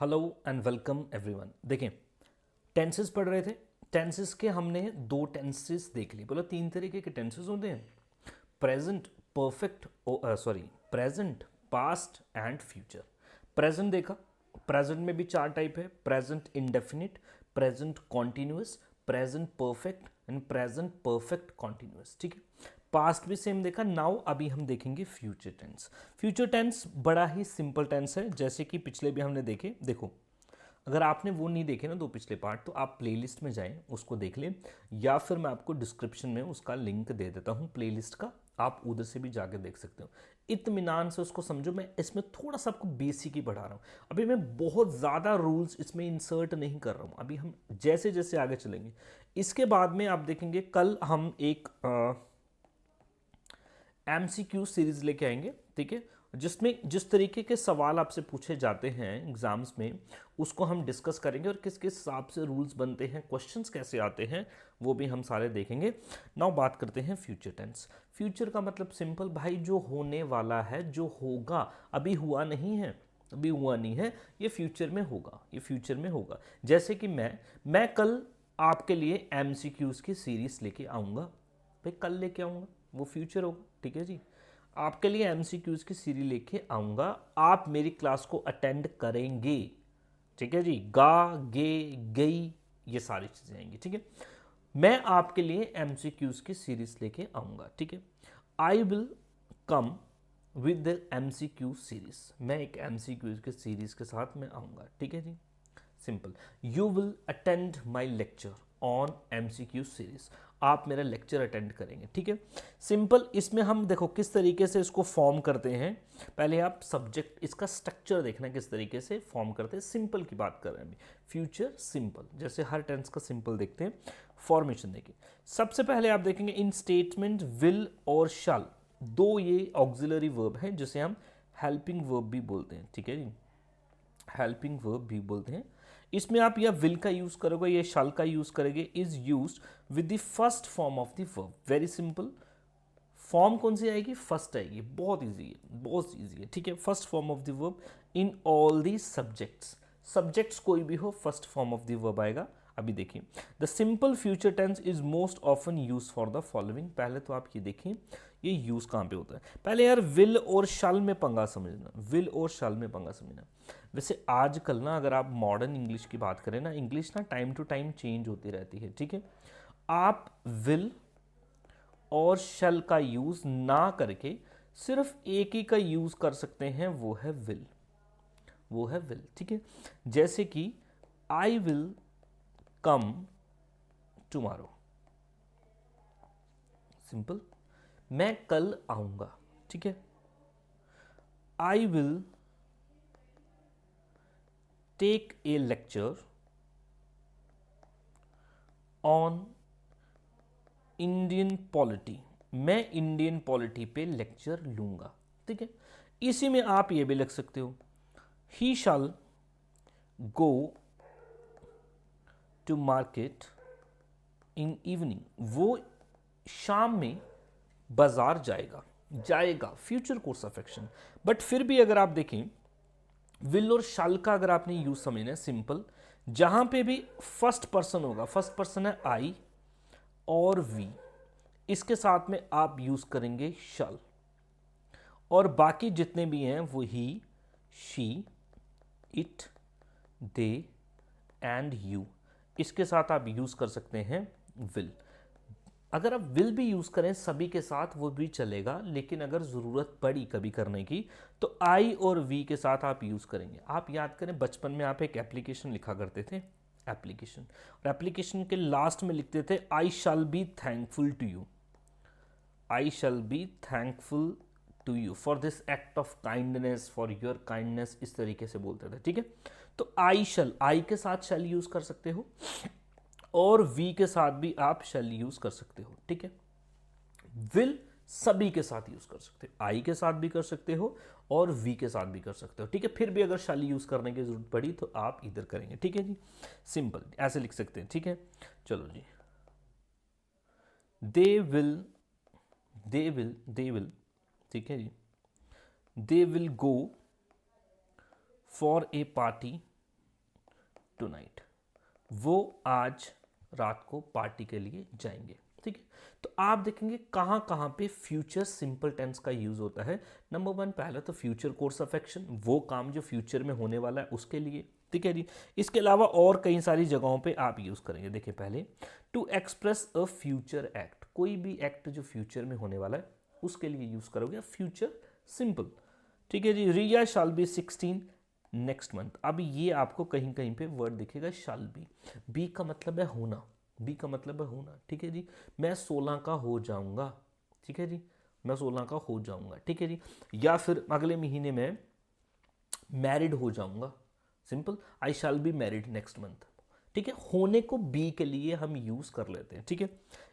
Hello and welcome everyone. देखें, tenses पढ़ रहे थे। टेंसेस के हमने दो टेंसेस देख ली। बोला तीन तरीके के टेंसेस होते हैं, present, perfect, present, past and future. Present देखा, प्रेजेंट में भी चार टाइप है, present indefinite, present continuous, present perfect and present perfect continuous. ठीक है। पास्ट भी सेम देखा। नाउ अभी हम देखेंगे फ्यूचर टेंस। फ्यूचर टेंस बड़ा ही सिंपल टेंस है, जैसे कि पिछले भी हमने देखे। देखो, अगर आपने वो नहीं देखे ना दो पिछले पार्ट, तो आप प्लेलिस्ट में जाएं, उसको देख लें, या फिर मैं आपको डिस्क्रिप्शन में उसका लिंक दे देता हूं प्लेलिस्ट का, आप उधर से भी जाके देख सकते हो। इत्मीनान से उसको समझो। मैं इसमें थोड़ा सा आपको बेसिक ही पढ़ा रहा हूँ। अभी मैं बहुत ज़्यादा रूल्स इसमें इंसर्ट नहीं कर रहा हूँ। अभी हम जैसे जैसे आगे चलेंगे, इसके बाद में आप देखेंगे कल हम एक MCQ सीरीज लेके आएंगे। ठीक है, जिसमें जिस तरीके के सवाल आपसे पूछे जाते हैं एग्जाम्स में, उसको हम डिस्कस करेंगे, और किस किस हिसाब से रूल्स बनते हैं, क्वेश्चंस कैसे आते हैं, वो भी हम सारे देखेंगे। नाउ बात करते हैं फ्यूचर टेंस। फ्यूचर का मतलब सिंपल भाई, जो होने वाला है, जो होगा, अभी हुआ नहीं है, अभी हुआ नहीं है, ये फ्यूचर में होगा, ये फ्यूचर में होगा। जैसे कि मैं कल आपके लिए MCQs की सीरीज लेके आऊँगा। भाई कल लेके आऊँगा, वो फ्यूचर होगा। ठीक है जी, आपके लिए MCQs की सीरीज लेके आऊँगा, आप मेरी क्लास को अटेंड करेंगे। ठीक है जी, गा, गे, गई, ये सारी चीज़ें आएंगी। ठीक है, मैं आपके लिए MCQs की सीरीज लेके आऊँगा। ठीक है, I will come with the MCQ series. मैं एक MCQs की सीरीज के साथ मैं आऊँगा। ठीक है जी, simple. You will attend my lecture on MCQ series. आप मेरा लेक्चर अटेंड करेंगे। ठीक है, सिंपल। इसमें हम देखो किस तरीके से इसको फॉर्म करते हैं। पहले आप सब्जेक्ट, इसका स्ट्रक्चर देखना किस तरीके से फॉर्म करते हैं। सिंपल की बात कर रहे हैं अभी, फ्यूचर सिंपल, जैसे हर टेंस का सिंपल देखते हैं। फॉर्मेशन देखिए, सबसे पहले आप देखेंगे इन स्टेटमेंट विल और शल, दो ये ऑक्सिलरी वर्ब है, जिसे हम हेल्पिंग वर्ब भी बोलते हैं। ठीक है जी, हेल्पिंग वर्ब भी बोलते हैं। इसमें आप या विल का यूज करोगे या शल का यूज करोगे। Is used with the first form of the verb. Very simple. Form कौन सी आएगी? फर्स्ट आएगी। बहुत इजी है, बहुत इजी है। ठीक है, first form of the verb in all the subjects. Subjects कोई भी हो, first form of the verb आएगा। अभी देखिए, the simple future tense is most often use for the following. पहले तो आप ये देखिए, ये यूज कहाँ पे होता है। पहले यार विल और शल में पंगा समझना, विल और शल में पंगा समझना। वैसे आजकल ना, अगर आप मॉडर्न इंग्लिश की बात करें ना, इंग्लिश ना टाइम टू टाइम चेंज होती रहती है। ठीक है, आप विल और शल का यूज ना करके सिर्फ एक ही का यूज कर सकते हैं, वो है विल, वो है विल। ठीक है, जैसे कि I will come tomorrow. Simple, मैं कल आऊंगा। ठीक है, I will take a lecture on Indian polity. मैं इंडियन पॉलिटी पे लेक्चर लूंगा। ठीक है, इसी में आप ये भी लिख सकते हो, he shall go to market in evening. वो शाम में बाजार जाएगा, जाएगा future course of action. But फिर भी अगर आप देखें, विल और शैल का अगर आपने यूज समझना है, सिंपल, जहां पे भी फर्स्ट पर्सन होगा, फर्स्ट पर्सन है आई और वी, इसके साथ में आप यूज करेंगे शल, और बाकी जितने भी हैं वो he, she, it, they and you, इसके साथ आप यूज कर सकते हैं विल। अगर आप विल भी यूज करें सभी के साथ वो भी चलेगा, लेकिन अगर जरूरत पड़ी कभी करने की, तो आई और वी के साथ आप यूज करेंगे। आप याद करें, बचपन में आप एक एप्लीकेशन लिखा करते थे, एप्लीकेशन, और एप्लीकेशन के लास्ट में लिखते थे I shall be thankful to you, I shall be thankful to you for this act of kindness, for your kindness, इस तरीके से बोलते थे। ठीक है, तो आई शैल, आई के साथ शैल यूज कर सकते हो, और वी के साथ भी आप शैल यूज कर सकते हो। ठीक है, विल सभी के साथ यूज कर सकते हो, आई के साथ भी कर सकते हो और वी के साथ भी कर सकते हो। ठीक है, फिर भी अगर शैल यूज करने की जरूरत पड़ी तो आप इधर करेंगे। ठीक है जी, सिंपल ऐसे लिख सकते हैं। ठीक है, चलो जी, दे विल, दे विल, ठीक है जी, they will go for a party tonight, वो आज रात को पार्टी के लिए जाएंगे। ठीक है, तो आप देखेंगे कहाँ कहाँ पे फ्यूचर सिंपल टेंस का यूज होता है। नंबर वन, पहला तो फ्यूचर कोर्स ऑफ एक्शन, वो काम जो फ्यूचर में होने वाला है उसके लिए। ठीक है जी, इसके अलावा और कई सारी जगहों पे आप यूज करेंगे। देखिए पहले, to express a future act, कोई भी एक्ट जो फ्यूचर में होने वाला है उसके लिए यूज करोगे फ्यूचर सिंपल। ठीक है जी, रिया शाल बी 16 नेक्स्ट मंथ। अब ये आपको कहीं कहीं पे वर्ड दिखेगा शाल बी का मतलब है होना, बी का मतलब है होना। ठीक है जी, मैं 16 का हो जाऊंगा। ठीक है जी, मैं 16 का हो जाऊंगा। ठीक है जी, या फिर अगले महीने में मैरिड हो जाऊंगा, simple, I shall be married next month. ठीक है, होने को बी के लिए हम यूज कर लेते हैं। ठीक है,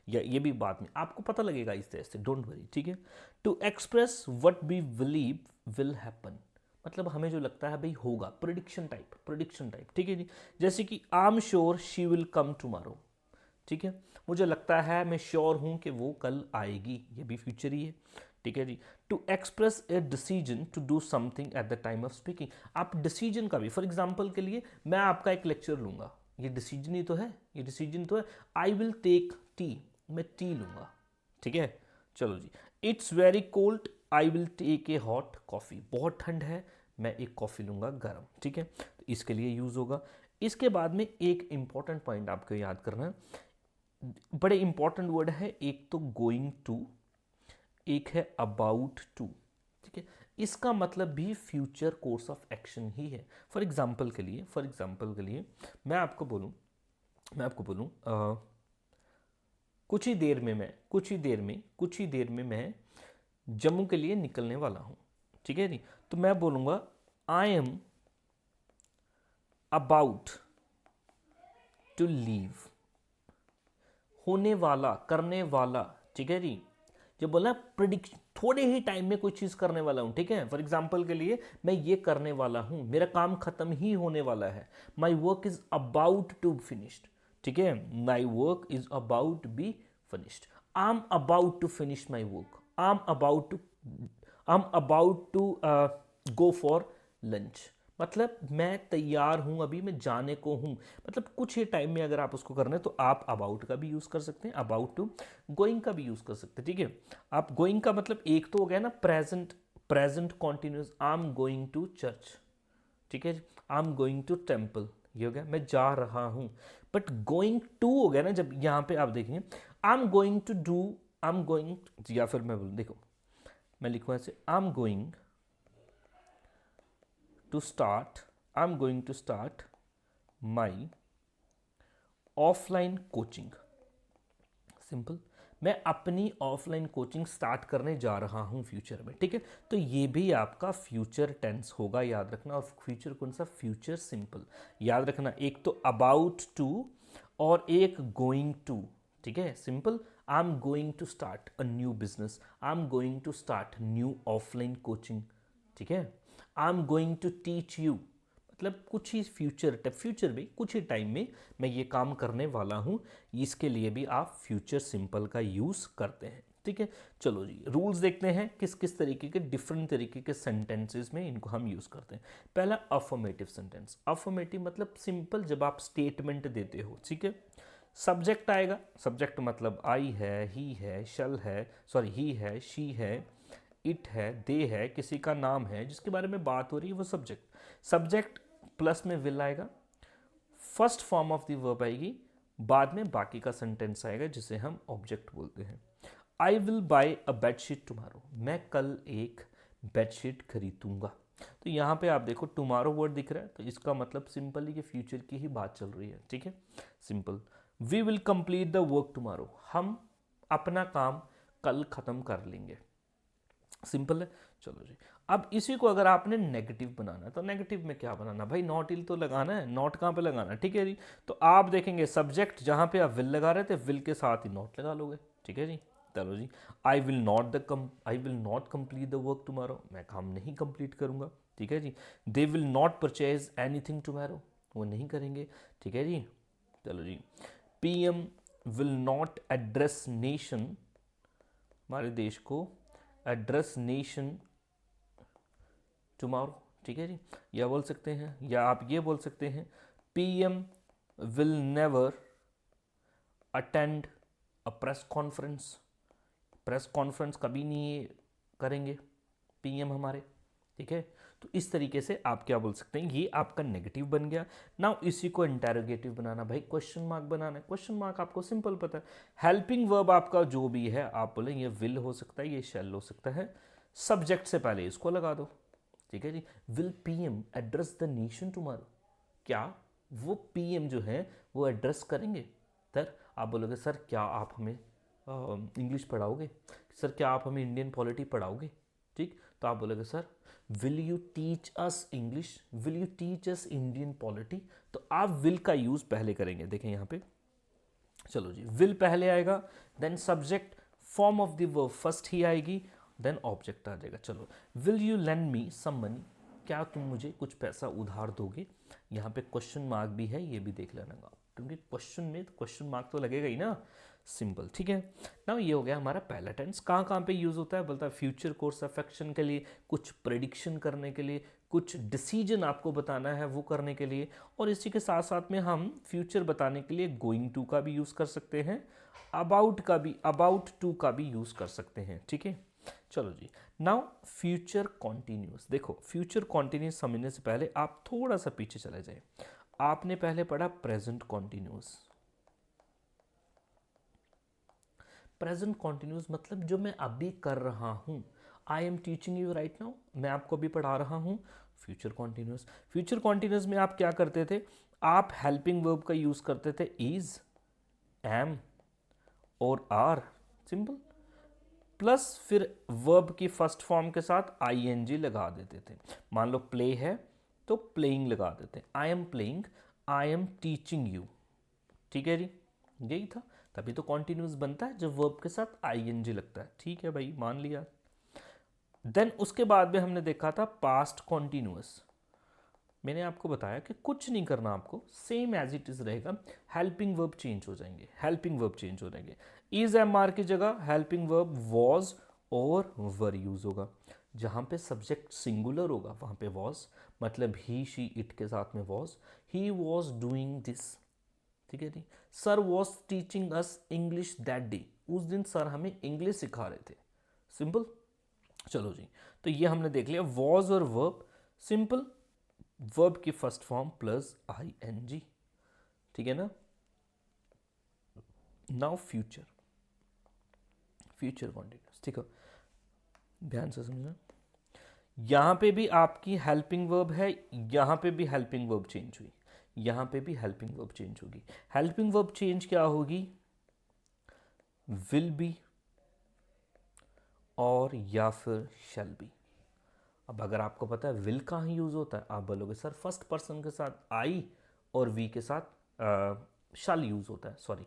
या ये भी बाद में आपको पता लगेगा इस तरह से, डोंट वरी। ठीक है, to express what we believe will happen, मतलब हमें जो लगता है भाई होगा, प्रिडिक्शन टाइप, प्रिडिक्शन टाइप। ठीक है जी, जैसे कि I am sure she will come tomorrow. ठीक है, मुझे लगता है, मैं श्योर हूं कि वो कल आएगी, ये भी फ्यूचर ही है। ठीक है जी, to express a decision to do something at the time of speaking, आप डिसीजन का भी, फॉर एग्जाम्पल के लिए मैं आपका एक लेक्चर लूंगा, ये डिसीजन ही तो है, ये डिसीजन तो है। आई विल टेक टी, मैं टी लूंगा। ठीक है, चलो जी, it's very cold, I will take a hot coffee, बहुत ठंड है, मैं एक कॉफ़ी लूंगा गर्म। ठीक है, तो इसके लिए यूज़ होगा। इसके बाद में एक इंपॉर्टेंट पॉइंट आपको याद करना है, बड़े इंपॉर्टेंट वर्ड है, एक तो गोइंग टू, एक है अबाउट टू। ठीक है, इसका मतलब भी फ्यूचर कोर्स ऑफ एक्शन ही है। फॉर एग्जाम्पल के लिए, मैं आपको बोलूं, कुछ ही देर में मैं जम्मू के लिए निकलने वाला हूं। ठीक है जी, तो मैं बोलूंगा I am about to leave, होने वाला, करने वाला। ठीक है जी, जब बोला प्रिडिक्ट, थोड़े ही टाइम में कोई चीज करने वाला हूं। ठीक है, फॉर एग्जाम्पल के लिए मैं ये करने वाला हूं, मेरा काम खत्म ही होने वाला है, my work is about to finished. ठीक है, my work is about be finished, I am about to finish my work, I am about to go for lunch, मतलब मैं तैयार हूं, अभी मैं जाने को हूं, मतलब कुछ ही टाइम में अगर आप उसको करना है तो आप अबाउट का भी यूज कर सकते हैं, अबाउट टू। गोइंग का भी यूज कर सकते हैं। ठीक है, आप गोइंग का मतलब एक तो हो गया ना present continuous, I am going to church. ठीक है, I am going to temple, ये हो गया मैं जा रहा हूं। बट गोइंग टू हो गया ना, जब यहां पे आप देखेंगे I am going to do, I am going, या फिर मैं बोलूं, देखो मैं लिखूं ऐसे, I am going to start, I'm going to start my offline coaching, सिंपल, मैं अपनी ऑफलाइन कोचिंग स्टार्ट करने जा रहा हूं फ्यूचर में। ठीक है, तो ये भी आपका फ्यूचर टेंस होगा, याद रखना। और फ्यूचर कौन सा, फ्यूचर सिंपल, याद रखना, एक तो अबाउट टू और एक गोइंग टू। ठीक है, simple, I am going to start a new business, I am going to start new offline coaching. ठीक है, I am going to teach you, मतलब कुछ ही फ्यूचर में कुछ ही टाइम में मैं ये काम करने वाला हूं, इसके लिए भी आप फ्यूचर सिंपल का यूज करते हैं। ठीक है, चलो जी, रूल्स देखते हैं किस किस तरीके के, डिफरेंट तरीके के सेंटेंसेस में इनको हम यूज करते हैं। पहला अफर्मेटिव सेंटेंस, अफर्मेटिव मतलब सिंपल, जब आप स्टेटमेंट देते हो। ठीक है, सब्जेक्ट आएगा, सब्जेक्ट मतलब आई है, ही है, शल है, सॉरी ही है, शी है, इट है, दे है, किसी का नाम है जिसके बारे में बात हो रही है, वो सब्जेक्ट प्लस में विल आएगा, first form of the verb आएगी, बाद में बाकी का सेंटेंस आएगा जिसे हम ऑब्जेक्ट बोलते हैं। I will buy a bedsheet tomorrow, मैं कल एक बेडशीट खरीदूंगा। तो यहाँ पे आप देखो टुमारो वर्ड दिख रहा है, तो इसका मतलब सिंपल ही कि फ्यूचर की ही बात चल रही है। ठीक है, simple. We will complete the work tomorrow, हम अपना काम कल खत्म कर लेंगे, सिंपल है। चलो जी, अब इसी को अगर आपने नेगेटिव बनाना है तो नेगेटिव में क्या बनाना भाई, नॉट इल तो लगाना है, नॉट कहाँ पे लगाना है। ठीक है जी, तो आप देखेंगे सब्जेक्ट जहाँ पे आप विल लगा रहे थे, विल के साथ ही नॉट लगा लोगे। ठीक है जी, चलो जी, I will not complete the work tomorrow, मैं काम नहीं कंप्लीट करूंगा। ठीक है जी, they will not purchase anything tomorrow, वो नहीं करेंगे। ठीक है जी, चलो जी, PM will not address nation, हमारे देश को एड्रेस नेशन टुमारो। ठीक है जी, या बोल सकते हैं, या आप ये बोल सकते हैं PM will never attend a press conference. Press conference कभी नहीं करेंगे PM हमारे, ठीक है। तो इस तरीके से आप क्या बोल सकते हैं, ये आपका नेगेटिव बन गया। नाउ इसी को इंटेरोगेटिव बनाना, भाई क्वेश्चन मार्क बनाना है। क्वेश्चन मार्क आपको सिंपल पता है, हेल्पिंग वर्ब आपका जो भी है आप बोले ये विल हो सकता है, ये शैल हो सकता है, सब्जेक्ट से पहले इसको लगा दो, ठीक है जी। Will PM address the nation tomorrow, क्या वो PM जो है वो एड्रेस करेंगे। सर आप बोलोगे सर क्या आप हमें इंग्लिश पढ़ाओगे, सर क्या आप हमें इंडियन पॉलिटी पढ़ाओगे, ठीक। तो आप बोलोगे sir will you teach us English, will you teach us Indian polity. तो आप विल का यूज पहले करेंगे, देखें यहाँ पे, चलो जी, विल पहले आएगा, then subject, form of the verb first ही आएगी, देन ऑब्जेक्ट आ जाएगा। चलो, will you lend me some money, क्या तुम मुझे कुछ पैसा उधार दोगे। यहाँ पे क्वेश्चन मार्क भी है, ये भी देख लेना आप, क्योंकि क्वेश्चन में तो क्वेश्चन मार्क तो लगेगा ही ना, सिंपल, ठीक है ना। ये हो गया हमारा पहला टेंस। कहाँ कहाँ पे यूज होता है, बोलता है फ्यूचर कोर्स ऑफ एक्शन के लिए, कुछ प्रेडिक्शन करने के लिए, कुछ डिसीजन आपको बताना है वो करने के लिए, और इसी के साथ साथ में हम फ्यूचर बताने के लिए गोइंग टू का भी यूज कर सकते हैं, अबाउट का भी, अबाउट टू का भी यूज कर सकते हैं, ठीक है। चलो जी, नाउ फ्यूचर कॉन्टिन्यूस। देखो फ्यूचर कॉन्टिन्यूस समझने से पहले आप थोड़ा सा पीछे चले जाए। आपने पहले पढ़ा प्रेजेंट कॉन्टिन्यूस। प्रेजेंट कॉन्टिन्यूस मतलब जो मैं अभी कर रहा हूं, I am teaching you right now, मैं आपको अभी पढ़ा रहा हूं। फ्यूचर कॉन्टिन्यूस, फ्यूचर कॉन्टिन्यूस में आप क्या करते थे, आप हेल्पिंग वर्ब का यूज करते थे, इज, एम और आर, सिंपल, प्लस फिर वर्ब की फर्स्ट फॉर्म के साथ ING लगा देते थे। मान लो प्ले है तो प्लेइंग लगा देते, I am playing, I am teaching you, ठीक है जी, यही था। तभी तो कॉन्टिन्यूस बनता है जब वर्ब के साथ ING लगता है, ठीक है भाई, मान लिया। देन उसके बाद में हमने देखा था पास्ट कॉन्टिन्यूस। मैंने आपको बताया कि कुछ नहीं करना, आपको सेम एज इट इज रहेगा, हेल्पिंग वर्ब चेंज हो जाएंगे, हेल्पिंग वर्ब चेंज हो जाएंगे। इज MR की जगह हेल्पिंग वर्ब वॉज और वर यूज होगा। जहां पे सब्जेक्ट सिंगुलर होगा वहां पे वॉज, मतलब ही शी इट के साथ में was, he was doing this, ठीक है जी। Sir was teaching us English that day, उस दिन सर हमें इंग्लिश सिखा रहे थे, सिंपल। चलो जी, तो ये हमने देख लिया वॉज और वर्ब, सिंपल, वर्ब की फर्स्ट फॉर्म प्लस ING, ठीक है ना। नाउ फ्यूचर, फ्यूचर कॉन्टिन्यूस, ठीक है, ध्यान से समझना। यहां पे भी आपकी हेल्पिंग वर्ब है, यहां पे भी हेल्पिंग वर्ब चेंज हुई, यहां पे भी हेल्पिंग वर्ब चेंज होगी। हेल्पिंग वर्ब चेंज क्या होगी, विल बी और या फिर शैल बी। अब अगर आपको पता है विल कहाँ यूज होता है, आप बोलोगे सर फर्स्ट पर्सन के साथ आई और वी के साथ शैल यूज होता है, सॉरी,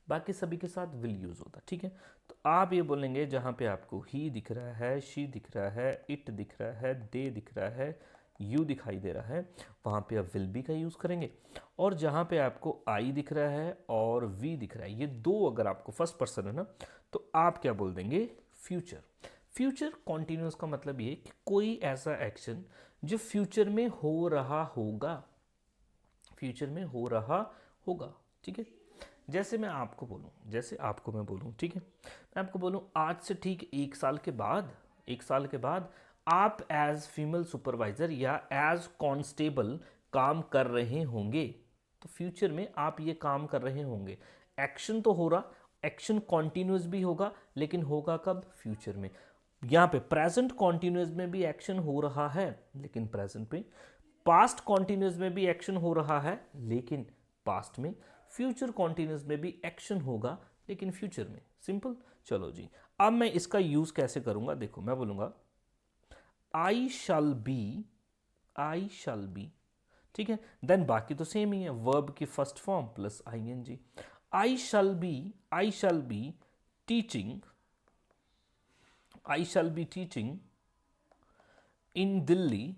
बाकी सभी के साथ विल यूज होता है, ठीक है। तो आप ये बोलेंगे जहां पे आपको ही दिख रहा है, शी दिख रहा है, इट दिख रहा है, दे दिख रहा है, यू दिखाई दे रहा है, वहां पे आप विल बी का यूज करेंगे। और जहां पे आपको आई दिख रहा है और वी दिख रहा है, ये दो अगर आपको फर्स्ट पर्सन है ना, तो आप क्या बोल देंगे, फ्यूचर। फ्यूचर कॉन्टिन्यूस का मतलब ये कि कोई ऐसा एक्शन जो फ्यूचर में हो रहा होगा, फ्यूचर में हो रहा होगा, ठीक है। जैसे मैं आपको बोलूं, जैसे आपको मैं बोलूं, ठीक है, मैं आपको बोलूं आज से ठीक 1 साल के बाद, 1 साल के बाद आप एज फीमेल सुपरवाइजर या एज कांस्टेबल काम कर रहे होंगे, तो फ्यूचर में आप ये काम कर रहे होंगे, एक्शन तो हो रहा, एक्शन कॉन्टिन्यूस भी होगा, लेकिन होगा कब, फ्यूचर में। यहाँ पे प्रेजेंट कॉन्टिन्यूस में भी एक्शन हो रहा है, लेकिन प्रेजेंट पे, पास्ट कॉन्टिन्यूस में भी एक्शन हो रहा है, लेकिन पास्ट में, फ्यूचर कॉन्टिन्यूस में भी एक्शन होगा, लेकिन फ्यूचर में, सिंपल। चलो जी, अब मैं इसका यूज कैसे करूंगा, देखो मैं बोलूंगा I shall B, I shall B, ठीक है। देन बाकी तो सेम ही है, वर्ब की first form plus ING। I shall B, I shall be teaching, I shall be teaching in Delhi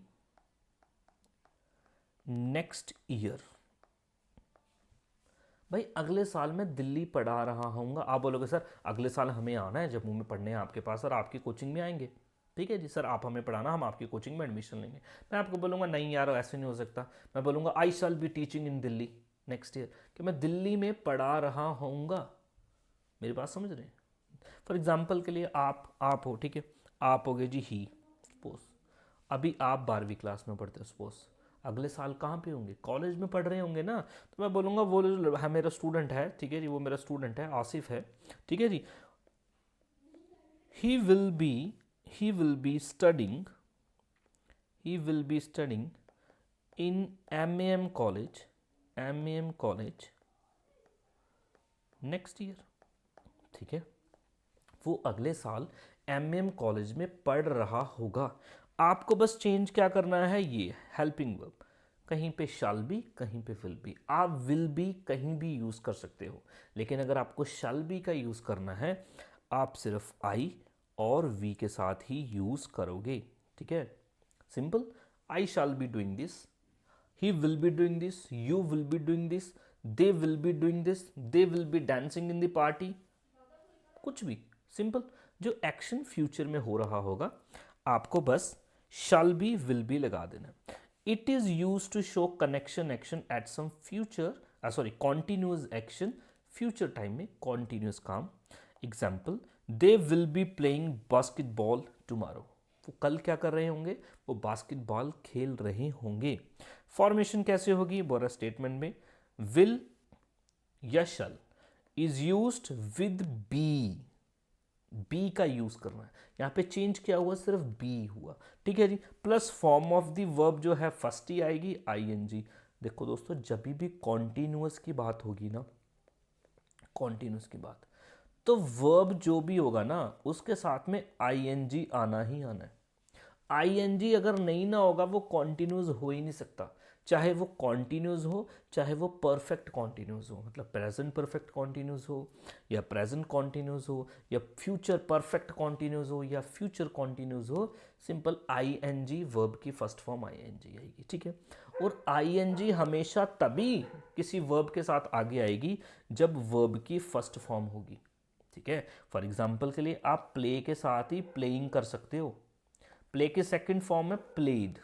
next year. भाई अगले साल मैं दिल्ली पढ़ा रहा हूँगा। आप बोलोगे सर अगले साल हमें आना है जम्मू में पढ़ने आपके पास और आपकी कोचिंग में आएंगे, ठीक है जी, सर आप हमें पढ़ाना, हम आपकी कोचिंग में एडमिशन लेंगे। मैं आपको बोलूँगा नहीं यार ऐसे नहीं हो सकता, मैं बोलूँगा I shall be teaching in Delhi next year, कि मैं दिल्ली में पढ़ा रहा होऊंगा। मेरी बात समझ रहे हैं? फॉर एग्जाम्पल के लिए आप हो, ठीक है, आप हो गए जी ही, सपोज अभी आप 12वीं क्लास में पढ़ते हो, सपोज अगले साल कहाँ पे होंगे, कॉलेज में पढ़ रहे होंगे ना, तो मैं बोलूँगा वो जो है मेरा स्टूडेंट है, ठीक है जी, वो मेरा स्टूडेंट है, आसिफ है, ठीक है जी, he will be he will be studying he will be studying in MAM college next year। ठीक है, वो अगले साल MAM कॉलेज में पढ़ रहा होगा। आपको बस चेंज क्या करना है, ये हेल्पिंग वर्ब, कहीं पे शैल बी, कहीं पे विल बी। आप विल बी कहीं भी यूज कर सकते हो, लेकिन अगर आपको शैल बी का यूज करना है, आप सिर्फ आई और वी के साथ ही यूज करोगे। ठीक है, simple. I shall be doing this, he will be doing this, you will be doing this, they will be doing this, they will B dancing in the party, कुछ भी सिंपल जो action future में हो रहा होगा, आपको बस shall be will be लगा देना। It is use to show connection action at some future, sorry continuous action, future time में कॉन्टिन्यूस काम। Example, they will be playing basketball tomorrow, वो कल क्या कर रहे होंगे, वो बास्केटबॉल खेल रहे होंगे। फॉर्मेशन कैसे होगी, बोरा स्टेटमेंट में विल या shall is used with be, be का यूज करना है, यहाँ पे चेंज क्या हुआ, सिर्फ बी हुआ। ठीक है जी, plus form of the verb जो है फर्स्ट ही आएगी, आईएनजी। देखो दोस्तों, जब भी कॉन्टिन्यूअस की बात होगी ना, कॉन्टिन्यूअस की बात, तो वर्ब जो भी होगा ना उसके साथ में आईएनजी आना ही आना है। आईएनजी अगर नहीं ना होगा वो कॉन्टिन्यूस हो ही नहीं सकता, चाहे वो कॉन्टिन्यूस हो, चाहे वो परफेक्ट कॉन्टिन्यूस हो, मतलब प्रेजेंट परफेक्ट कॉन्टिन्यूस हो, या प्रेजेंट कॉन्टिन्यूस हो, या फ्यूचर परफेक्ट कॉन्टिन्यूस हो, या फ्यूचर कॉन्टिन्यूस हो, सिंपल आईएनजी वर्ब की फर्स्ट फॉर्म आईएनजी आएगी। ठीक है, और आईएनजी हमेशा तभी किसी वर्ब के साथ आगे आएगी जब वर्ब की फर्स्ट फॉर्म होगी। ठीक है, फॉर एग्जाम्पल के लिए आप प्ले के साथ ही प्लेइंग कर सकते हो, प्ले की सेकंड फॉर्म है प्लेड,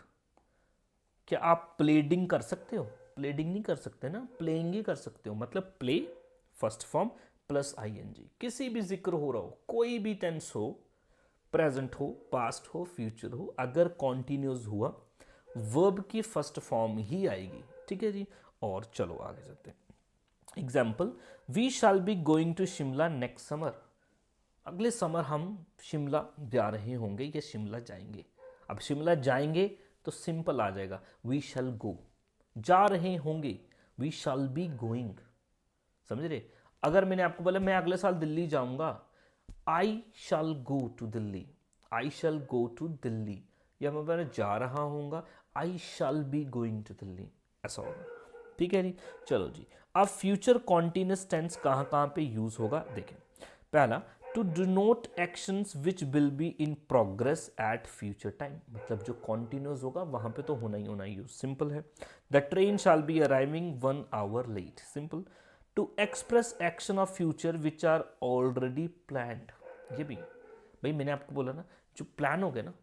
क्या आप प्लेडिंग कर सकते हो, प्लेडिंग नहीं कर सकते ना, प्लेइंग ही कर सकते हो, मतलब play first form plus ING. किसी भी जिक्र हो रहा हो, कोई भी टेंस हो, प्रेजेंट हो, पास्ट हो, फ्यूचर हो, अगर कॉन्टिन्यूस हुआ वर्ब की फर्स्ट फॉर्म ही आएगी। ठीक है जी, और चलो आगे चलते हैं। Example, we shall be going to Shimla next summer, अगले समर हम शिमला जा रहे होंगे या शिमला जाएंगे। अब शिमला जाएंगे तो सिंपल आ जाएगा, वी शैल गो, जा रहे होंगे वी शैल बी गोइंग, समझ रहे। अगर मैंने आपको बोला मैं अगले साल दिल्ली जाऊंगा, I shall go to Delhi, I shall go to Delhi, या मैं जा रहा हूँगा, I shall be going to Delhi, ऐसा होगा। ठीक है जी, चलो जी, अब फ्यूचर कॉन्टिन्यूस टेंस कहाँ कहाँ पे यूज होगा देखें। पहला, to denote actions which will be in progress at future time, मतलब जो कॉन्टिन्यूस होगा वहां पे तो होना ही यूज, सिंपल है। The train shall be arriving 1 hour late, simple. To express action of future which are already planned, ये भी भाई मैंने आपको बोला ना, जो प्लान हो गया ना,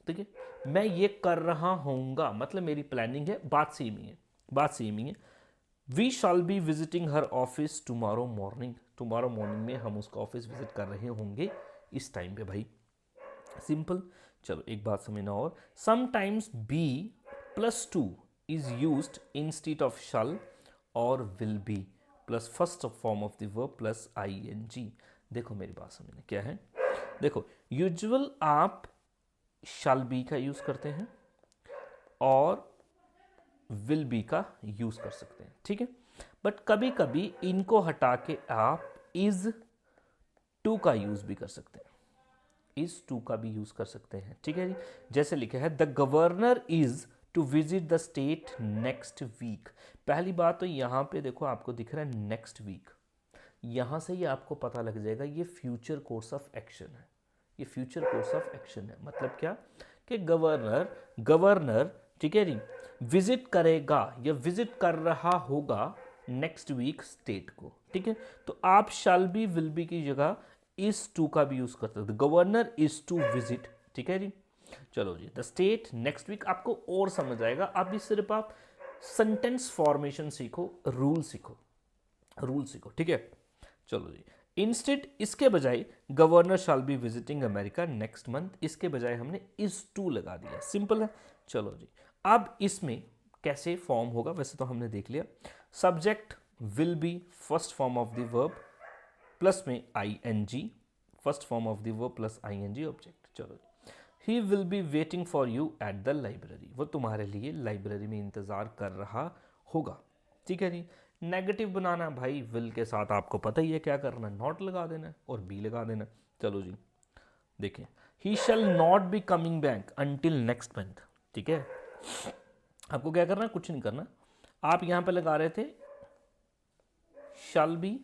ठीक है, मैं ये कर रहा होऊंगा मतलब मेरी प्लानिंग है, बात सेम ही है, बात सेम ही है। We shall be visiting her office tomorrow morning, tomorrow morning में हम उसका ऑफिस विजिट कर रहे होंगे इस टाइम पे भाई, सिंपल। चलो एक बात समझना और, sometimes be plus to is used instead of shall और will be plus first form of the verb plus ING. देखो मेरी बात समझना क्या है, देखो यूजुअल आप शैल बी का यूज करते हैं और विल बी का यूज कर सकते हैं, ठीक है, बट कभी कभी इनको हटा के आप इज टू का यूज भी कर सकते हैं, इज टू का भी यूज कर सकते हैं। ठीक है जी, जैसे लिखा है the governor is to visit the state next week. पहली बात तो यहां पे देखो आपको दिख रहा है नेक्स्ट वीक, यहां से ही आपको पता लग जाएगा ये फ्यूचर कोर्स ऑफ एक्शन है, ये फ्यूचर कोर्स ऑफ एक्शन है, मतलब क्या कि गवर्नर ठीक है जी विजिट करेगा या विजिट कर रहा होगा नेक्स्ट वीक स्टेट को। ठीक है, तो आप शैल बी विल बी की जगह इज टू का भी यूज कर सकते, गवर्नर इज टू विजिट। ठीक है जी, चलो जी, द स्टेट नेक्स्ट वीक आपको और समझ आएगा। अभी सिर्फ आप सेंटेंस फॉर्मेशन सीखो, रूल सीखो, रूल सीखो, ठीक है। चलो जी, इंस्टेड इसके बजाय governor shall be visiting America next month, इसके बजाय हमने इज टू लगा दिया, सिंपल है। चलो जी, अब इसमें कैसे फॉर्म होगा वैसे तो हमने देख लिया। Subject will be first form of the verb plus में ing, first form of the verb plus ing object. चलो जी, he will be waiting for you at the library, वो तुम्हारे लिए लाइब्रेरी में इंतजार कर रहा होगा, ठीक है जी। नेगेटिव बनाना भाई, विल के साथ आपको पता ही है क्या करना, नॉट लगा देना है और बी लगा देना। चलो जी, देखें, he shall not be coming back until next month, ठीक है। आपको क्या करना, कुछ नहीं करना, आप यहां पे लगा रहे थे शैल बी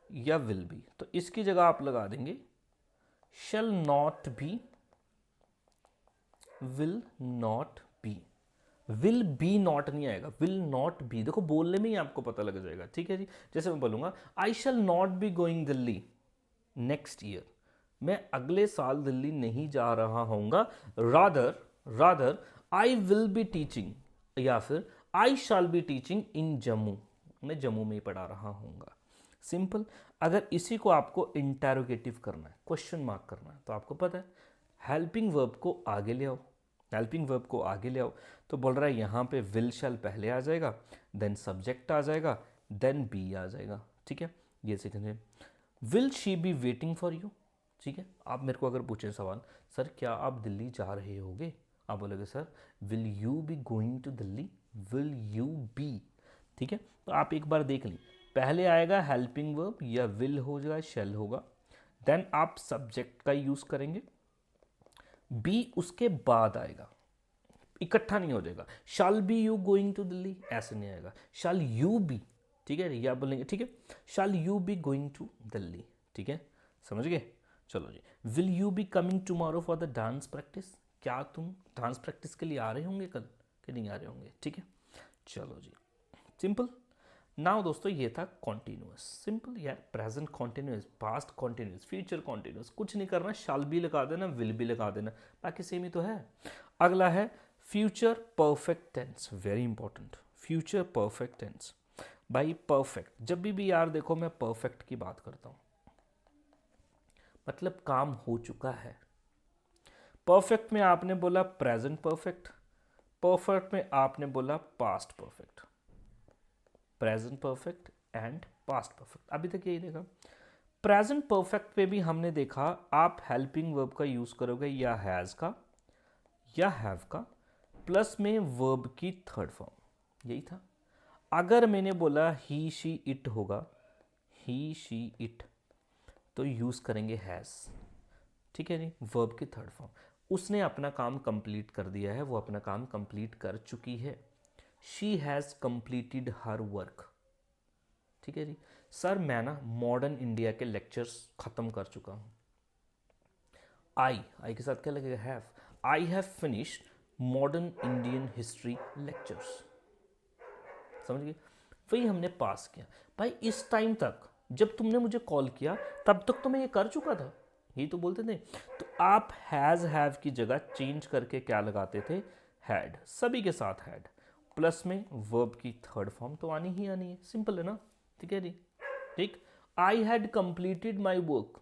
या विल बी, तो इसकी जगह आप लगा देंगे शैल not B, will not be. Will be not नहीं आएगा, विल नॉट बी, देखो बोलने में ही आपको पता लग जाएगा, ठीक है जी। जैसे मैं बोलूंगा I shall not be going Delhi next year, मैं अगले साल दिल्ली नहीं जा रहा हूँगा, rather I will be teaching, या फिर I shall be teaching in Jammu, मैं जम्मू में ही पढ़ा रहा हूँगा, सिंपल। अगर इसी को आपको इंटेरोगेटिव करना है, क्वेश्चन मार्क करना है, तो आपको पता है हेल्पिंग वर्ब को आगे ले आओ, हेल्पिंग वर्ब को आगे ले आओ, तो बोल रहा है यहाँ पे विल शैल पहले आ जाएगा, देन सब्जेक्ट आ जाएगा, देन बी आ जाएगा, ठीक है। ये सीखेंगे, will she be waiting for you, ठीक है। आप मेरे को अगर पूछें सवाल, सर क्या आप दिल्ली जा रहे होगे, आप बोलोगे sir will you be going to Delhi, will you be, ठीक है। तो आप एक बार देख ली, पहले आएगा हेल्पिंग वर्ब, या विल हो जाएगा, शैल होगा, देन आप सब्जेक्ट का यूज करेंगे, बी उसके बाद आएगा, इकट्ठा नहीं हो जाएगा। Shall be you going to Delhi ऐसे नहीं आएगा, शाल यू बी, ठीक है, या बोलेंगे, ठीक है, shall you be going to Delhi, ठीक है, समझ गए। चलो जी, will you be coming tomorrow for the dance practice, क्या तुम डांस प्रैक्टिस के लिए आ रहे होंगे कल कि नहीं आ रहे होंगे, ठीक है। चलो जी, सिंपल। नाउ दोस्तों ये था कॉन्टिन्यूस, सिंपल यार, present continuous, past continuous, future continuous, कुछ नहीं करना, शाल भी लगा देना, विल भी लगा देना, बाकी सेम ही तो है। अगला है future perfect tense, very important, future perfect tense. भाई परफेक्ट, जब भी यार देखो मैं परफेक्ट की बात करता हूं, मतलब काम हो चुका है। परफेक्ट में आपने बोला प्रेजेंट परफेक्ट, परफेक्ट में आपने बोला past perfect, present perfect and past perfect, अभी तक यही देखा। प्रेजेंट परफेक्ट पे भी हमने देखा आप हेल्पिंग वर्ब का यूज करोगे, या हैज का या हैव का, प्लस में वर्ब की थर्ड फॉर्म, यही था। अगर मैंने बोला ही शी इट होगा, ही शी इट, तो यूज करेंगे हैज, ठीक है नहीं, वर्ब की थर्ड फॉर्म। उसने अपना काम कंप्लीट कर दिया है, वो अपना काम कंप्लीट कर चुकी है, she has completed her work, ठीक है जी। सर मैं ना मॉडर्न इंडिया के लेक्चर्स खत्म कर चुका हूं, आई के साथ क्या लगेगा, have, I have finished modern Indian history lectures, समझ गए। वही हमने पास किया भाई, इस टाइम तक जब तुमने मुझे कॉल किया तब तक तो मैं ये कर चुका था, यही तो बोलते थे। तो आप हैज हैव की जगह चेंज करके क्या लगाते थे, हैड, सभी के साथ हैड, प्लस में वर्ब की थर्ड फॉर्म तो आनी ही आनी है, सिंपल है ना, ठीक है जी। ठीक, I had completed my work,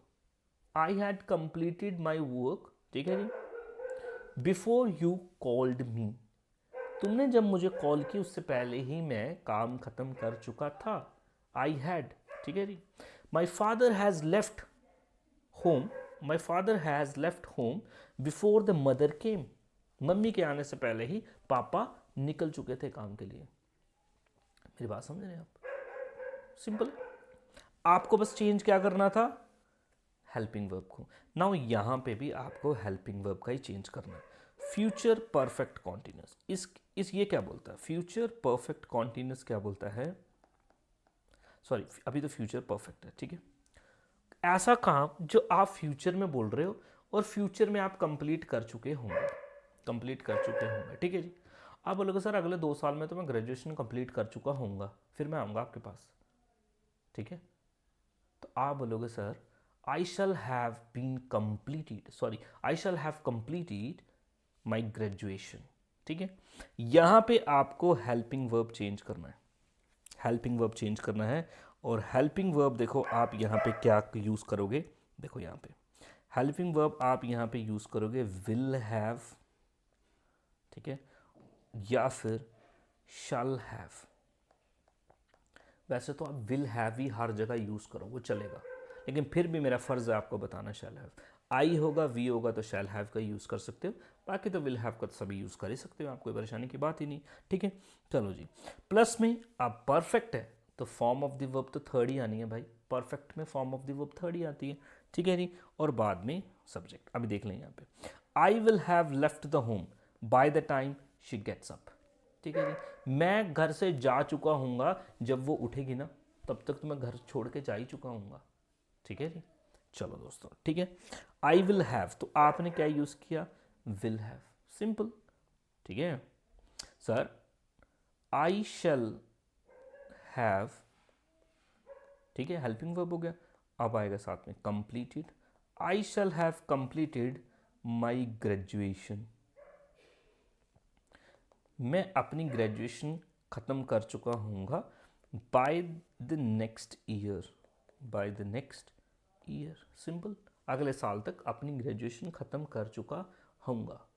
I had completed my work, ठीक है जी, बिफोर यू कॉल्ड मी, तुमने जब मुझे कॉल की उससे पहले ही मैं काम खत्म कर चुका था, आई हैड, ठीक है जी। My father has left home, my father has left home before the mother came, mummy के आने से पहले ही पापा निकल चुके थे काम के लिए। मेरी बात समझ रहे हैं आप, सिंपल। आपको बस चेंज क्या करना था, हेल्पिंग वर्ब को। नाउ यहां पे भी आपको हेल्पिंग वर्ब का ही चेंज करना है, फ्यूचर परफेक्ट कॉन्टिन्यूस, इस ये क्या बोलता है, फ्यूचर परफेक्ट कॉन्टिन्यूस क्या बोलता है, सॉरी अभी तो फ्यूचर परफेक्ट है, ठीक है। ऐसा काम जो आप फ्यूचर में बोल रहे हो और फ्यूचर में आप कंप्लीट कर चुके होंगे, कंप्लीट कर चुके होंगे, ठीक है जी। आप बोलोगे सर अगले 2 साल में तो मैं ग्रेजुएशन कंप्लीट कर चुका होऊंगा, फिर मैं आऊँगा आपके पास, ठीक है। तो आप बोलोगे sir I shall have been completed, sorry I shall have completed my graduation. ठीक है, यहां पे आपको हेल्पिंग वर्ब चेंज करना है, हेल्पिंग वर्ब चेंज करना है। और हेल्पिंग वर्ब देखो आप यहाँ पे क्या यूज़ करोगे, देखो यहाँ पे हेल्पिंग वर्ब आप यहाँ पे यूज़ करोगे विल हैव, ठीक है, या फिर शैल हैव। वैसे तो आप विल हैव ही हर जगह यूज़ करो वो चलेगा, लेकिन फिर भी मेरा फ़र्ज़ है आपको बताना शैल हैव। आई होगा, वी होगा तो शैल हैव का यूज़ कर सकते हो, बाकी तो विल हैव का तो सभी यूज़ कर ही सकते हो, आपको परेशानी की बात ही नहीं। ठीक है, चलो जी। प्लस में आप परफेक्ट है तो फॉर्म ऑफ द वर्ब तो थर्ड ही आनी है भाई, परफेक्ट में form of the verb third ही आती है। ठीक है जी, और बाद में सब्जेक्ट। अभी देख लें यहाँ पे, I will have left the home by the time she gets up. ठीक है जी, मैं घर से जा चुका हूँगा, जब वो उठेगी ना तब तक तो मैं घर छोड़ के जा ही चुका हूँगा। ठीक है जी, चलो दोस्तों, ठीक है। आई विल हैव तो आपने क्या यूज़ किया, विल हैव, सिंपल। ठीक है सर, आई शैल हैव, ठीक है, हेल्पिंग वर्ब हो गया। अब आएगा साथ में completed, I shall have completed my graduation, मैं अपनी ग्रेजुएशन ख़त्म कर चुका हूँगा by the next year, by the next year, simple, अगले साल तक अपनी ग्रेजुएशन ख़त्म कर चुका हूँगा।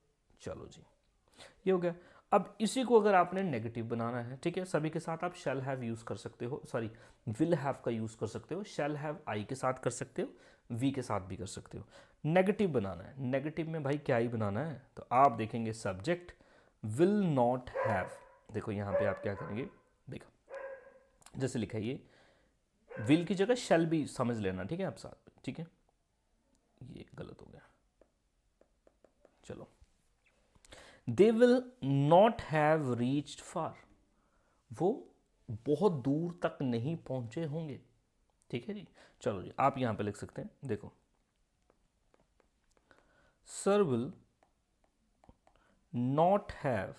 चलो जी, ये हो गया। अब इसी को अगर आपने नेगेटिव बनाना है, ठीक है, सभी के साथ आप शैल हैव यूज़ कर सकते हो, सॉरी विल हैव का यूज़ कर सकते हो, शैल हैव आई के साथ कर सकते हो, वी के साथ भी कर सकते हो। नेगेटिव बनाना है, नेगेटिव में भाई क्या ही बनाना है, तो आप देखेंगे सब्जेक्ट विल नॉट हैव। देखो यहाँ पे आप क्या करेंगे, देखो जैसे लिखा है ये, विल की जगह शैल भी समझ लेना, ठीक है, आप साथ में। ठीक है, ये गलत हो गया, चलो। They will not have reached far, वो बहुत दूर तक नहीं पहुंचे होंगे। ठीक है जी, चलो जी, आप यहां पे लिख सकते हैं, देखो sir will not have,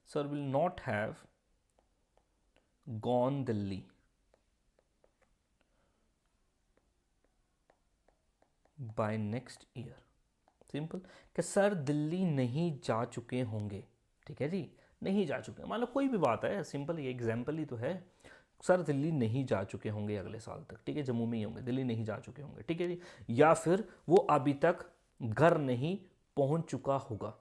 sir will not have gone Delhi by next year, simple, कि सर दिल्ली नहीं जा चुके होंगे। ठीक है जी, नहीं जा चुके, मान लो कोई भी बात है, सिंपल ये एग्जाम्पल ही तो है, सर दिल्ली नहीं जा चुके होंगे अगले साल तक, ठीक है, जम्मू में ही होंगे, दिल्ली नहीं जा चुके होंगे। ठीक है जी, या फिर वो अभी तक घर नहीं पहुंच चुका होगा।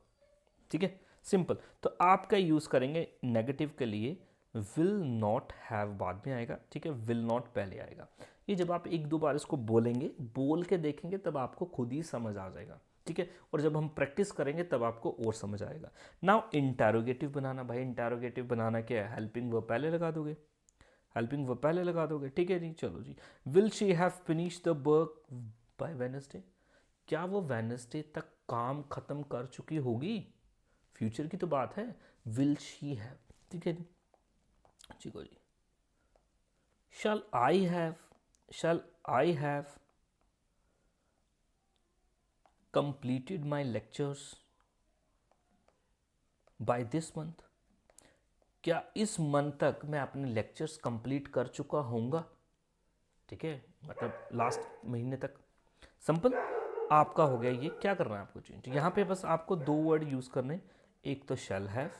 ठीक है, सिंपल। तो आप क्या यूज़ करेंगे नेगेटिव के लिए, विल नॉट हैव बाद में आएगा, ठीक है, विल नॉट पहले आएगा। ये जब आप एक दो बार इसको बोलेंगे, बोल के देखेंगे, तब आपको खुद ही समझ आ जाएगा। ठीक है, और जब हम प्रैक्टिस करेंगे तब आपको और समझ आएगा। नाउ इंटरोगेटिव बनाना, भाई इंटरोगेटिव बनाना क्या है, हेल्पिंग वर्ब पहले लगा दोगे, हेल्पिंग वर्ब पहले लगा दोगे। ठीक है जी, चलो जी। Will she have finish the work by Wednesday, क्या वो वेडनेसडे तक काम खत्म कर चुकी होगी, फ्यूचर की तो बात है, विल शी हैव। ठीक है जी, ठीक है जी। Shall I have, shall I have completed my lectures by this month, क्या इस मंथ तक मैं अपने लेक्चर्स कंप्लीट कर चुका होऊंगा। ठीक है, मतलब लास्ट महीने तक, सिंपल आपका हो गया। ये क्या करना है आपको चेंज, यहाँ पे बस आपको दो वर्ड यूज़ करने, एक तो शैल हैव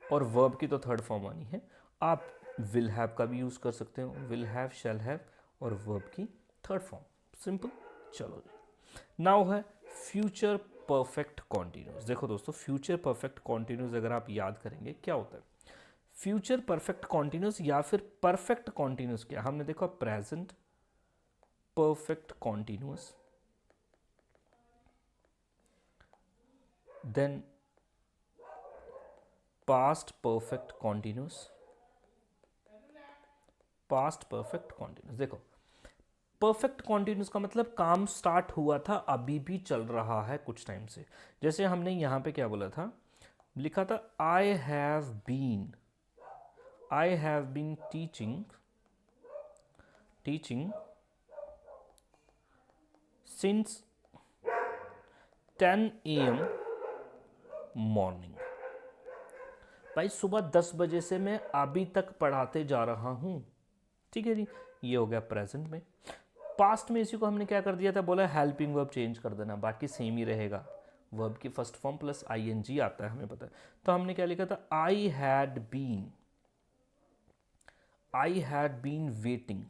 और वर्ब की तो थर्ड फॉर्म आनी है। आप विल हैव का भी यूज़ कर सकते हो, विल हैव, शैल हैव और वर्ब की थर्ड फॉर्म, सिंपल। चलो जी, नाउ है फ्यूचर परफेक्ट कॉन्टिन्यूस। देखो दोस्तों, फ्यूचर परफेक्ट कॉन्टिन्यूस अगर आप याद करेंगे क्या होता है, फ्यूचर परफेक्ट कॉन्टिन्यूस या फिर परफेक्ट कॉन्टिन्यूस, क्या हमने देखा, present perfect continuous, then past perfect continuous, past perfect continuous. देखो परफेक्ट कॉन्टिन्यूस का मतलब काम स्टार्ट हुआ था, अभी भी चल रहा है कुछ टाइम से। जैसे हमने यहां पे क्या बोला था, लिखा था I have been teaching since 10 AM morning, भाई सुबह 10 बजे से मैं अभी तक पढ़ाते जा रहा हूं। ठीक है जी, ये हो गया प्रेजेंट में। पास्ट में इसी को हमने क्या कर दिया था, बोला हेल्पिंग वर्ब चेंज कर देना, बाकी सेम ही रहेगा। वर्ब की फर्स्ट फॉर्म प्लस आईएनजी आता है, हमें पता है। तो हमने क्या लिखा था, I had been waiting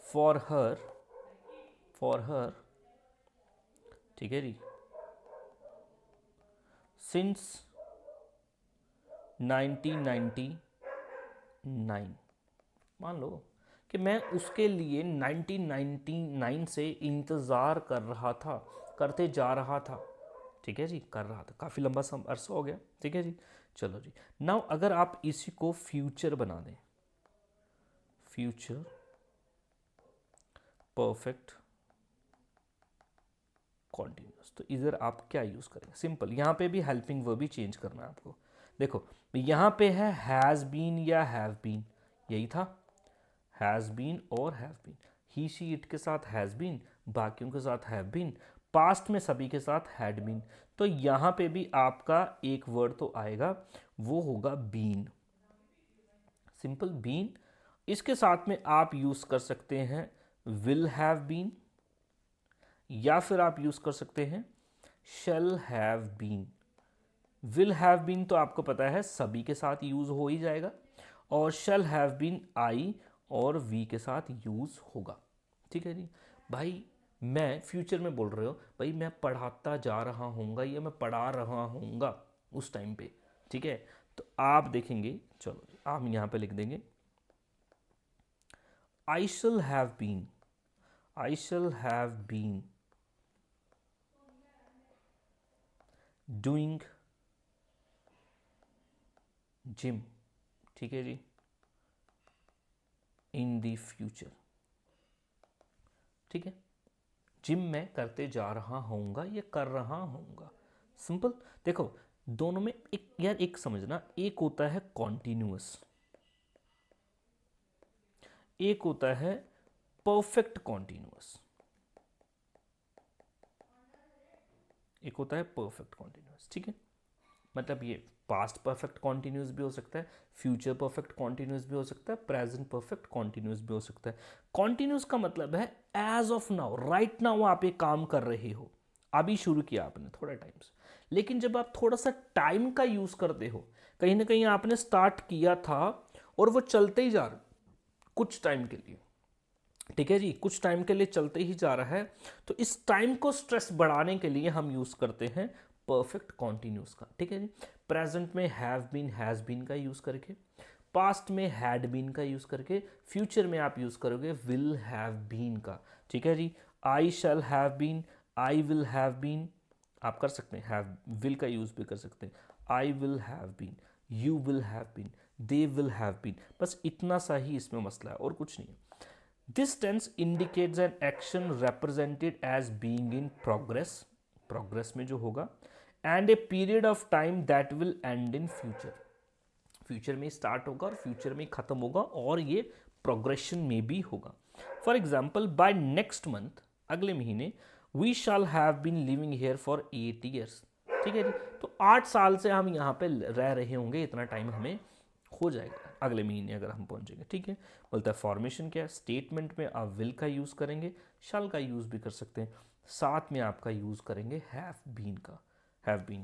for her, ठीक है जी, सिंस 1999। मान लो कि मैं उसके लिए 1999 से इंतज़ार करते जा रहा था, ठीक है जी, कर रहा था, काफ़ी लंबा अरसा हो गया, ठीक है जी। चलो जी, नाउ अगर आप इसी को फ्यूचर बना दें, फ्यूचर परफेक्ट कॉन्टिन्यूस, तो इधर आप क्या यूज़ करेंगे, सिंपल, यहाँ पे भी हेल्पिंग वर्ब ही चेंज करना है आपको। देखो यहाँ पे है हैज़ बीन या हैव बीन, यही था, हैज़ बीन और have been, he she it के साथ हैज़ बीन, बाकियों के साथ हैव बीन, पास्ट में सभी के साथ हैड बीन। तो यहाँ पे भी आपका एक वर्ड तो आएगा, वो होगा बीन, सिंपल बीन। इसके साथ में आप यूज़ कर सकते हैं विल हैव बीन, या फिर आप यूज़ कर सकते हैं shall have been. Will have been तो आपको पता है सभी के साथ यूज़ हो ही जाएगा, और शैल हैव बीन आई और वी के साथ यूज़ होगा, ठीक है जी। भाई मैं फ्यूचर में बोल रहे हो, भाई मैं पढ़ाता जा रहा हूँगा या मैं पढ़ा रहा हूँगा उस टाइम पे, ठीक है। तो आप देखेंगे, चलो जी, आप यहाँ पे लिख देंगे I shall have been doing gym, ठीक है जी, इन द फ्यूचर, ठीक है। जिम में करते जा रहा होऊंगा या कर रहा होऊंगा, सिंपल। देखो दोनों में एक यार, एक समझना, एक होता है कॉन्टिन्यूअस, एक होता है परफेक्ट कॉन्टिन्यूअस, एक होता है परफेक्ट कॉन्टिन्यूअस, ठीक है। मतलब ये पास्ट परफेक्ट कॉन्टिन्यूस भी हो सकता है, फ्यूचर परफेक्ट कॉन्टिन्यूस भी हो सकता है, प्रेजेंट परफेक्ट कॉन्टिन्यूस भी हो सकता है। कॉन्टिन्यूस का मतलब है as of now, right now आप एक काम कर रहे हो, अभी शुरू किया आपने थोड़ा टाइम से, लेकिन जब आप थोड़ा सा टाइम का यूज करते हो, कहीं ना कहीं आपने स्टार्ट किया था और वो चलते ही जा रहा कुछ टाइम के लिए, ठीक है जी, कुछ टाइम के लिए चलते ही जा रहा है, तो इस टाइम को स्ट्रेस बढ़ाने के लिए हम यूज करते हैं परफेक्ट कॉन्टिन्यूस का, ठीक है जी। प्रेजेंट में हैव बीन हैज बीन का यूज करके, पास्ट में हैड बीन का यूज करके, फ्यूचर में आप यूज करोगे विल हैव बीन का, ठीक है जी। I shall have been, I will have been, आप कर सकते हैं, हैव विल का यूज भी कर सकते हैं, I will have been, you will have been, they will have been, बस इतना सा ही इसमें मसला है और कुछ नहीं है। This tense indicates an action represented as being in progress में जो होगा, and a period of time that will end in future में स्टार्ट होगा और फ्यूचर में खत्म होगा, और ये प्रोग्रेशन में भी होगा। For example by next month, अगले महीने, we shall have been living here for 8 years, ठीक है जी। तो 8 साल से हम यहाँ पे रह रहे होंगे, इतना टाइम हमें हो जाएगा अगले महीने अगर हम पहुंचेंगे, ठीक है। बोलता है फॉर्मेशन क्या है, स्टेटमेंट में आप विल का यूज करेंगे, शैल का यूज भी कर सकते हैं, साथ में आपका यूज करेंगे हैव बीन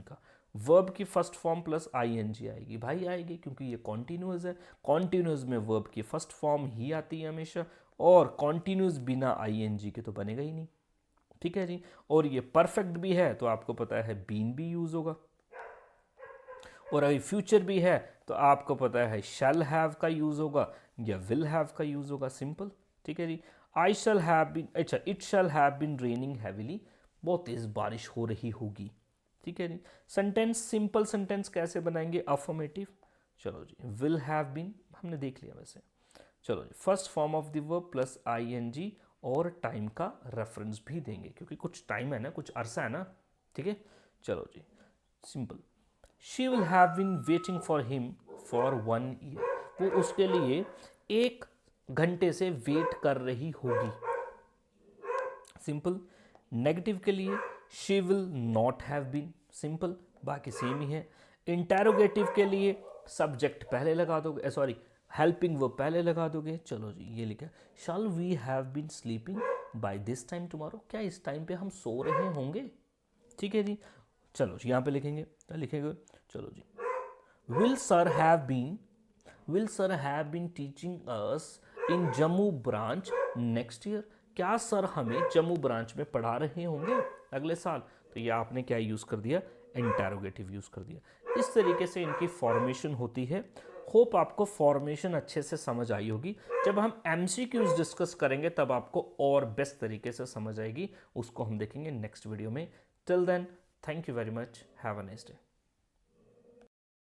का। वर्ब की फर्स्ट फॉर्म प्लस आईएनजी आएगी, भाई आएगी, क्योंकि ये कॉन्टिन्यूअस है, कॉन्टिन्यूअस में वर्ब की फर्स्ट फॉर्म ही आती है हमेशा, और कॉन्टिन्यूअस बिना आईएनजी के तो बनेगा ही नहीं, ठीक है जी। और ये परफेक्ट भी है तो आपको पता है बीन भी यूज होगा, और अभी फ्यूचर भी है तो आपको पता है शैल हैव का यूज होगा या विल हैव का यूज होगा, सिंपल, ठीक है जी। आई शैल हैव बीन, अच्छा, it shall have been raining heavily, बहुत तेज बारिश हो रही होगी, ठीक है जी। सेंटेंस, सिंपल सेंटेंस कैसे बनाएंगे, अफर्मेटिव, चलो जी, विल हैव बीन हमने देख लिया वैसे, चलो जी, first form of the verb plus ING, और टाइम का रेफरेंस भी देंगे क्योंकि कुछ टाइम है ना, कुछ अरसा है ना, ठीक है। चलो जी, simple, she will have been waiting for him for 1 year, वो उसके लिए 1 घंटे से वेट कर रही होगी, सिंपल। नेगेटिव के लिए she will not have been, simple, बाकी सेम ही है। इंटेरोगेटिव के लिए सब्जेक्ट पहले लगा दोगे, सॉरी, हेल्पिंग वो पहले लगा दोगे। चलो जी, ये लिखा shall we have been sleeping by this time tomorrow, क्या इस टाइम पे हम सो रहे होंगे। ठीक है जी, चलो जी यहाँ पे लिखेंगे, क्या लिखेंगे, चलो जी, will sir have been, will sir have been teaching us in Jammu branch next year, क्या सर हमें जम्मू ब्रांच में पढ़ा रहे होंगे अगले साल। तो ये आपने क्या यूज़ कर दिया, इंटरोगेटिव यूज़ कर दिया। इस तरीके से इनकी फॉर्मेशन होती है। होप आपको फॉर्मेशन अच्छे से समझ आई होगी। जब हम एमसीक्यूज डिस्कस करेंगे तब आपको और बेस्ट तरीके से समझ आएगी, उसको हम देखेंगे नेक्स्ट वीडियो में। Till then, thank you very much, have a nice day.